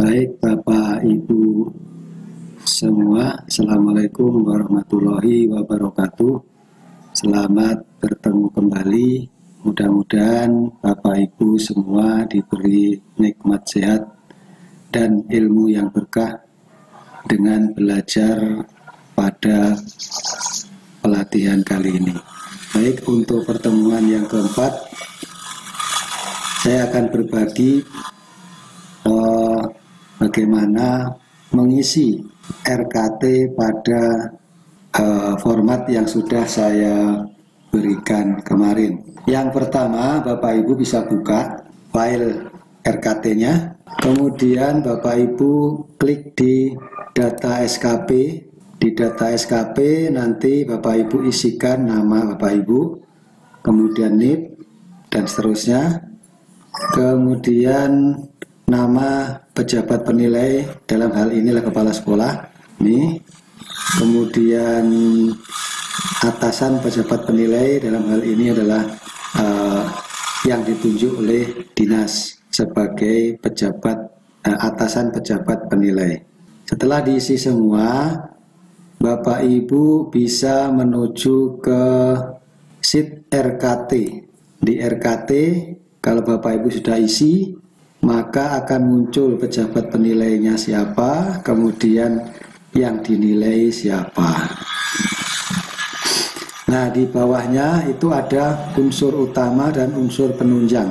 Baik Bapak Ibu semua, Assalamualaikum warahmatullahi wabarakatuh. Selamat bertemu kembali. Mudah-mudahan Bapak Ibu semua diberi nikmat sehat dan ilmu yang berkah dengan belajar pada pelatihan kali ini. Baik, untuk pertemuan yang keempat, saya akan berbagi bagaimana mengisi RKT pada format yang sudah saya berikan kemarin. Yang pertama, Bapak Ibu bisa buka file RKT-nya, kemudian Bapak Ibu klik di data SKP. Di data SKP nanti Bapak Ibu isikan nama Bapak Ibu, kemudian NIP dan seterusnya, kemudian nama pejabat penilai, dalam hal inilah kepala sekolah ini, kemudian atasan pejabat penilai, dalam hal ini adalah yang ditunjuk oleh dinas sebagai pejabat atasan pejabat penilai. Setelah diisi semua, Bapak Ibu bisa menuju ke sheet RKT. Di RKT, kalau Bapak Ibu sudah isi, maka akan muncul pejabat penilainya siapa, kemudian yang dinilai siapa. Nah, di bawahnya itu ada unsur utama dan unsur penunjang.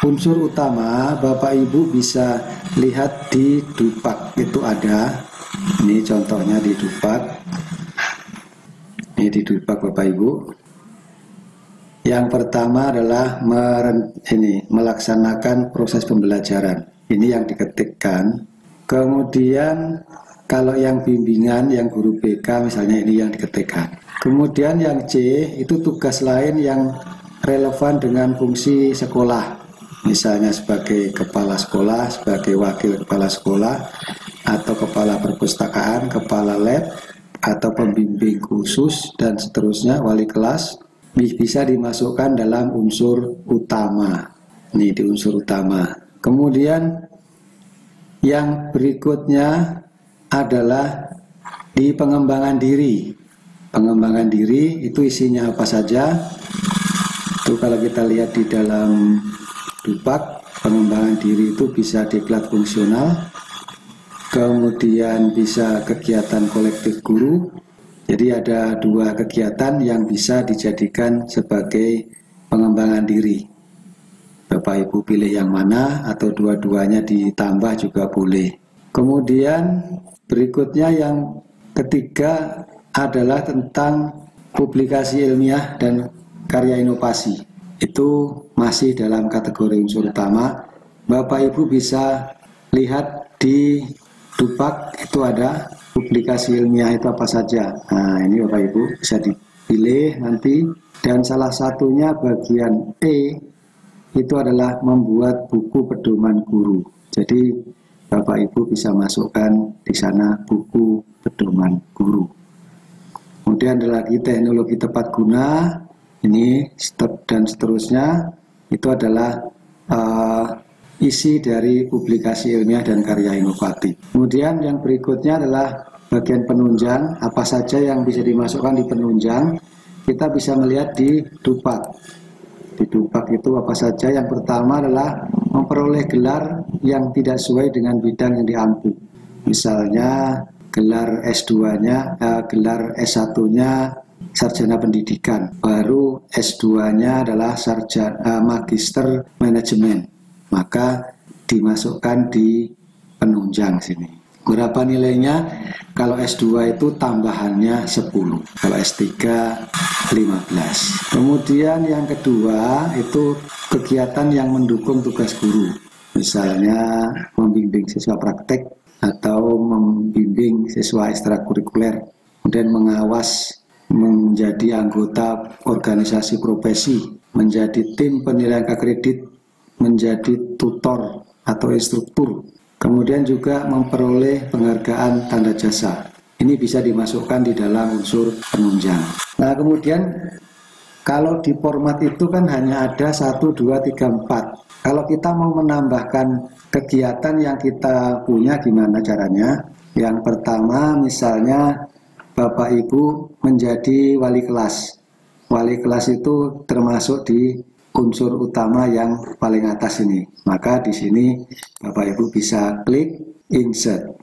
Unsur utama Bapak Ibu bisa lihat di Dupak, itu ada. Ini contohnya di Dupak. Ini di Dupak Bapak Ibu. Yang pertama adalah melaksanakan proses pembelajaran. Ini yang diketikkan. Kemudian kalau yang bimbingan, yang guru BK misalnya, ini yang diketikkan. Kemudian yang C itu tugas lain yang relevan dengan fungsi sekolah. Misalnya sebagai kepala sekolah, sebagai wakil kepala sekolah, atau kepala perpustakaan, kepala lab, atau pembimbing khusus, dan seterusnya, wali kelas, bisa dimasukkan dalam unsur utama. Ini di unsur utama. Kemudian yang berikutnya adalah di pengembangan diri. Pengembangan diri itu isinya apa saja? Itu kalau kita lihat di dalam Dupak, pengembangan diri itu bisa diklat fungsional, kemudian bisa kegiatan kolektif guru. Jadi ada dua kegiatan yang bisa dijadikan sebagai pengembangan diri. Bapak Ibu pilih yang mana, atau dua-duanya ditambah juga boleh. Kemudian berikutnya yang ketiga adalah tentang publikasi ilmiah dan karya inovasi. Itu masih dalam kategori unsur utama. Bapak Ibu bisa lihat di Dupak, itu ada publikasi ilmiah itu apa saja. Nah, ini Bapak Ibu bisa dipilih nanti. Dan salah satunya bagian E itu adalah membuat buku pedoman guru. Jadi Bapak Ibu bisa masukkan di sana buku pedoman guru. Kemudian ada lagi teknologi tepat guna, ini step dan seterusnya. Itu adalah isi dari publikasi ilmiah dan karya inovatif. Kemudian yang berikutnya adalah bagian penunjang, apa saja yang bisa dimasukkan di penunjang. Kita bisa melihat di Dupak. Di Dupak itu apa saja? Yang pertama adalah memperoleh gelar yang tidak sesuai dengan bidang yang diampu. Misalnya gelar S2-nya, gelar S1-nya sarjana pendidikan, baru S2-nya adalah sarjana magister manajemen, maka dimasukkan di penunjang sini. Berapa nilainya? Kalau S2 itu tambahannya 10, kalau S3 15. Kemudian yang kedua itu kegiatan yang mendukung tugas guru, misalnya membimbing siswa praktek atau membimbing siswa ekstrakurikuler, kemudian mengawas, menjadi anggota organisasi profesi, menjadi tim penilaian kredit, menjadi tutor atau instruktur, kemudian juga memperoleh penghargaan tanda jasa. Ini bisa dimasukkan di dalam unsur penunjang. Nah, kemudian kalau di format itu kan hanya ada 1, 2, 3, 4. Kalau kita mau menambahkan kegiatan yang kita punya, gimana caranya? Yang pertama, misalnya Bapak Ibu menjadi wali kelas. Wali kelas itu termasuk di unsur utama yang paling atas ini. Maka di sini Bapak Ibu bisa klik insert.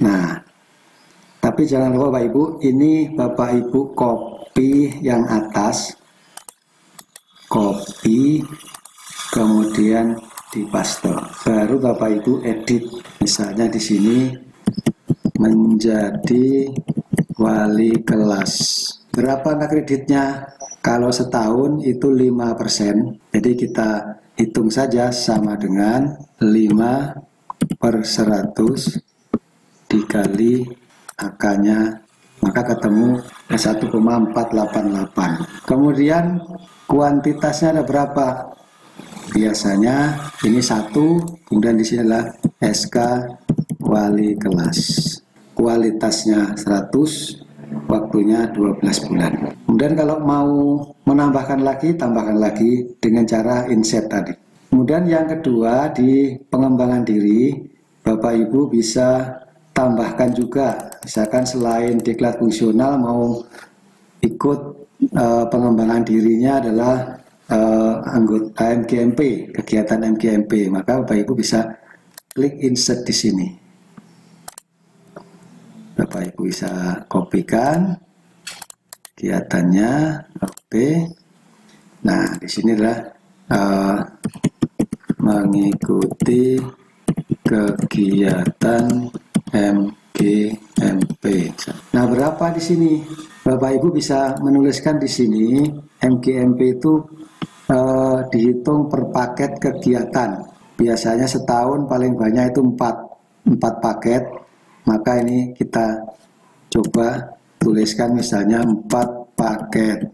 Nah, tapi jangan lupa Bapak Ibu, ini Bapak Ibu copy yang atas, copy, kemudian dipaste. Baru Bapak Ibu edit. Misalnya di sini menjadi wali kelas. Berapa kreditnya? Kalau setahun itu 5%. Jadi kita hitung saja sama dengan 5/100 dikali angkanya, maka ketemu 1,488. Kemudian kuantitasnya ada berapa? Biasanya ini 1, kemudian di sini adalah SK wali kelas. Kualitasnya 100, waktunya 12 bulan. Kemudian kalau mau menambahkan lagi, tambahkan lagi dengan cara insert tadi. Kemudian yang kedua, di pengembangan diri, Bapak Ibu bisa tambahkan juga, misalkan selain diklat fungsional mau ikut pengembangan dirinya adalah anggota MGMP, kegiatan MGMP, maka Bapak Ibu bisa klik insert di sini. Bapak Ibu bisa kopikan kegiatannya, oke. Nah, di sini adalah mengikuti kegiatan MGMP. Nah, berapa di sini? Bapak Ibu bisa menuliskan di sini MGMP itu dihitung per paket kegiatan. Biasanya setahun paling banyak itu 4 paket. Maka ini kita coba tuliskan misalnya 4 paket.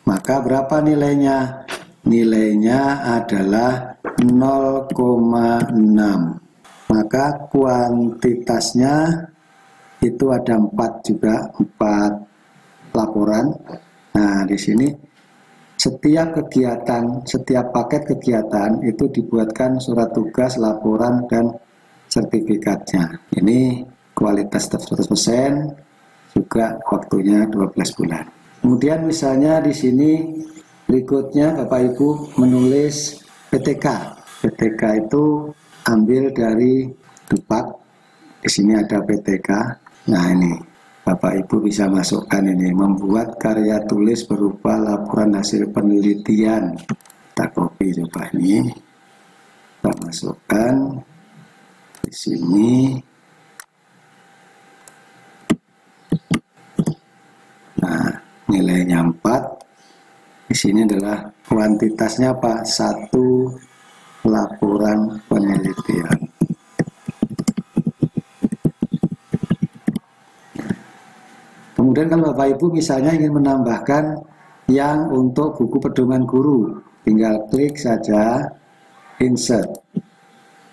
Maka berapa nilainya? Nilainya adalah 0,6. Maka kuantitasnya itu ada 4 juga, 4 laporan. Nah, di sini setiap kegiatan, setiap paket kegiatan itu dibuatkan surat tugas, laporan, dan sertifikatnya. Ini kualitas 100%, juga waktunya 12 bulan. Kemudian misalnya di sini berikutnya Bapak Ibu menulis PTK. PTK itu ambil dari Dupak. Di sini ada PTK. Nah, ini Bapak Ibu bisa masukkan ini, membuat karya tulis berupa laporan hasil penelitian. Kita copy coba ini. Kita masukkan di sini. Nah, nilainya 4. Di sini adalah kuantitasnya apa? 1 laporan penelitian. Kemudian kalau Bapak Ibu misalnya ingin menambahkan yang untuk buku pedoman guru, tinggal klik saja insert.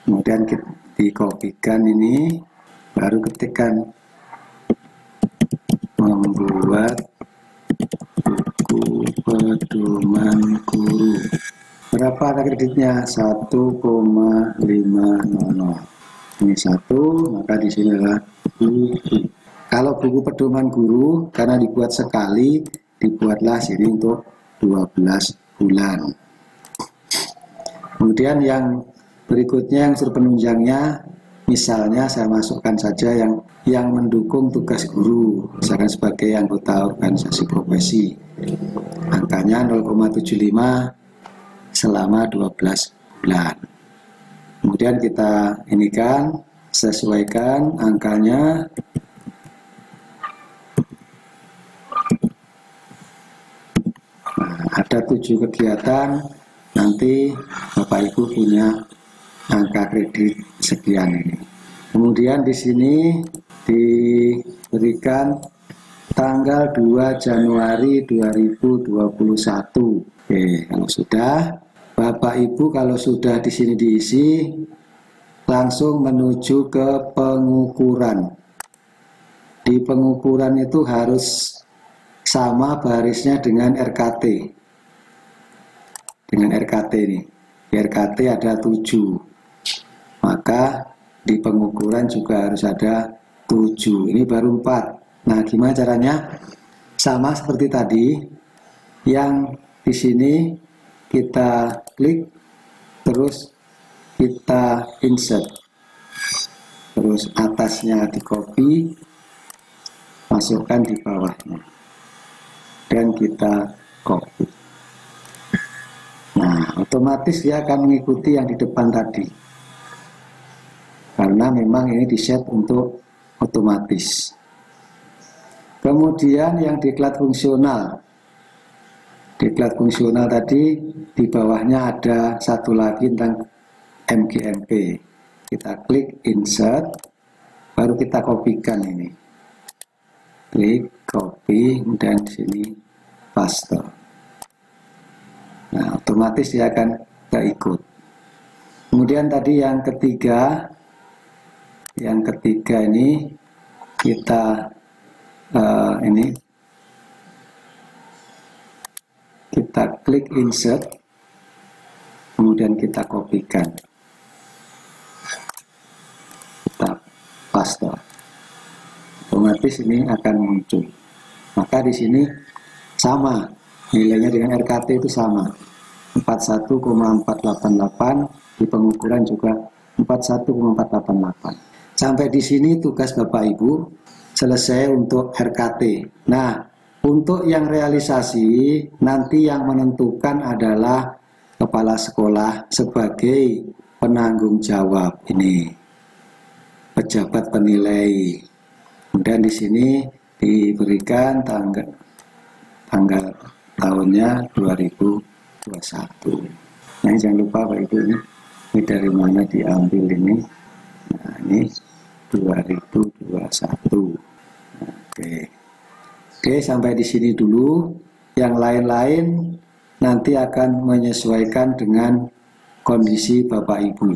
Kemudian dikopikan ini, baru ketikkan membuat buku pedoman guru. Berapa kreditnya? 1,500. Ini 1, maka di sini adalah buku. Kalau buku pedoman guru, karena dibuat sekali, dibuatlah sini untuk 12 bulan. Kemudian yang berikutnya, yang unsur penunjangnya, misalnya saya masukkan saja yang mendukung tugas guru, misalkan sebagai anggota organisasi profesi. Angkanya 0,75 selama 12 bulan. Kemudian kita inikan, sesuaikan angkanya. Nah, ada 7 kegiatan, nanti Bapak Ibu punya angka kredit sekian ini. Kemudian di sini diberikan tanggal 2 Januari 2021. Oke, kalau sudah, Bapak Ibu kalau sudah di sini diisi, langsung menuju ke pengukuran. Di pengukuran itu harus sama barisnya dengan RKT. dengan RKT ini. Di RKT ada 7, maka di pengukuran juga harus ada 7. Ini baru 4. Nah, gimana caranya? Sama seperti tadi, yang di sini kita klik, terus kita insert, terus atasnya di copy, masukkan di bawahnya, dan kita copy. Nah, otomatis dia akan mengikuti yang di depan tadi, karena memang ini di-set untuk otomatis. Kemudian yang diklat fungsional. Diklat fungsional tadi di bawahnya ada satu lagi tentang MGMP. Kita klik insert, baru kita kopikan ini. Klik copy, dan di sini paste. Nah, otomatis dia akan ikut. Kemudian tadi yang ketiga ini kita kita klik insert, kemudian kita kopikan, kita paste, otomatis ini akan muncul. Maka di sini sama nilainya dengan RKT, itu sama 41,488, di pengukuran juga 41,488. Sampai di sini tugas Bapak Ibu selesai untuk RKT. Nah, untuk yang realisasi, nanti yang menentukan adalah kepala sekolah sebagai penanggung jawab ini, pejabat penilai. Dan di sini diberikan tanggal tahunnya 2021. Nah, jangan lupa Pak Ibu, ini dari mana diambil ini. Nah, ini 2021. Oke, sampai di sini dulu. Yang lain-lain nanti akan menyesuaikan dengan kondisi Bapak Ibu.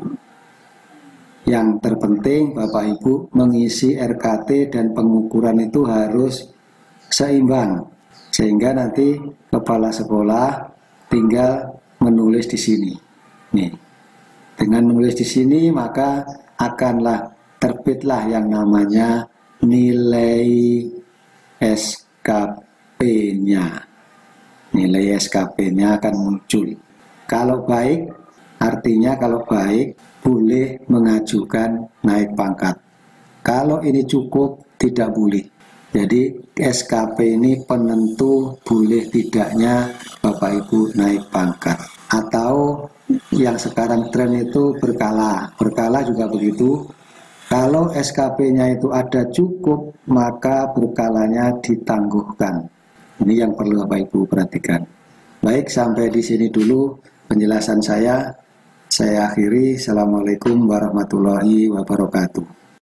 Yang terpenting Bapak Ibu mengisi RKT dan pengukuran itu harus seimbang, sehingga nanti kepala sekolah tinggal menulis di sini. Nih, dengan menulis di sini maka akanlah terbitlah yang namanya nilai SKP-nya. Nilai SKP-nya akan muncul. Kalau baik, artinya kalau baik boleh mengajukan naik pangkat. Kalau ini cukup, tidak boleh. Jadi SKP ini penentu boleh tidaknya Bapak Ibu naik pangkat. Atau yang sekarang tren itu berkala. Berkala juga begitu. Kalau SKP-nya itu ada cukup, maka berkalanya ditangguhkan. Ini yang perlu Bapak Ibu perhatikan. Baik, sampai di sini dulu penjelasan saya. Saya akhiri. Assalamualaikum warahmatullahi wabarakatuh.